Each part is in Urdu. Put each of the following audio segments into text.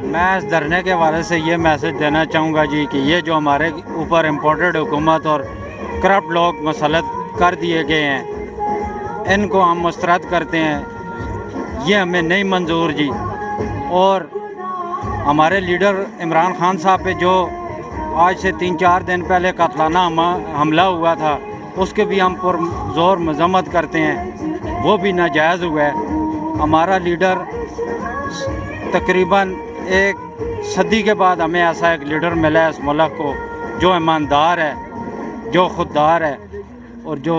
میں اس دھرنے کے حوالے سے یہ میسج دینا چاہوں گا جی کہ یہ جو ہمارے اوپر امپورٹڈ حکومت اور کرپٹ لوگ مسلط کر دیے گئے ہیں، ان کو ہم مسترد کرتے ہیں، یہ ہمیں نہیں منظور جی۔ اور ہمارے لیڈر عمران خان صاحب پہ جو آج سے 3-4 دن پہلے قاتلانہ حملہ ہوا تھا، اس کے بھی ہم پر زور مذمت کرتے ہیں، وہ بھی ناجائز ہوا ہے۔ ہمارا لیڈر تقریباً 1 صدی کے بعد ہمیں ایسا ایک لیڈر ملا ہے اس ملک کو جو ایماندار ہے، جو خوددار ہے، اور جو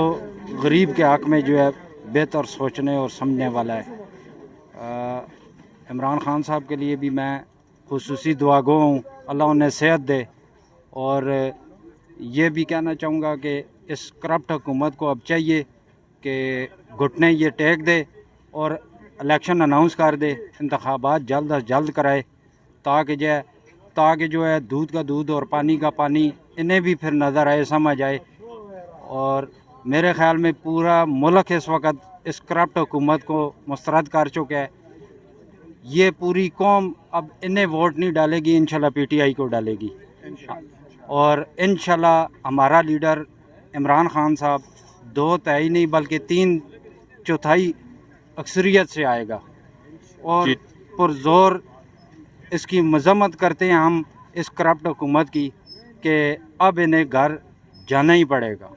غریب کے حق میں جو ہے بہتر سوچنے اور سمجھنے والا ہے۔ عمران خان صاحب کے لیے بھی میں خصوصی دعا گو ہوں، اللہ انہیں صحت دے۔ اور یہ بھی کہنا چاہوں گا کہ اس کرپٹ حکومت کو اب چاہیے کہ گھٹنے یہ ٹیک دے اور الیکشن اناؤنس کر دے، انتخابات جلد از جلد کرائے، تاکہ جو ہے دودھ کا دودھ اور پانی کا پانی انہیں بھی پھر نظر آئے، سمجھ آئے۔ اور میرے خیال میں پورا ملک اس وقت اس کرپٹ حکومت کو مسترد کر چکا ہے۔ یہ پوری قوم اب انہیں ووٹ نہیں ڈالے گی، انشاءاللہ پی ٹی آئی کو ڈالے گی، اور انشاءاللہ ہمارا لیڈر عمران خان صاحب 2 تہائی نہیں بلکہ 3/4 اکثریت سے آئے گا، اور پرزور اس کی مذمت کرتے ہیں ہم اس کرپٹ حکومت کی کہ اب انہیں گھر جانا ہی پڑے گا۔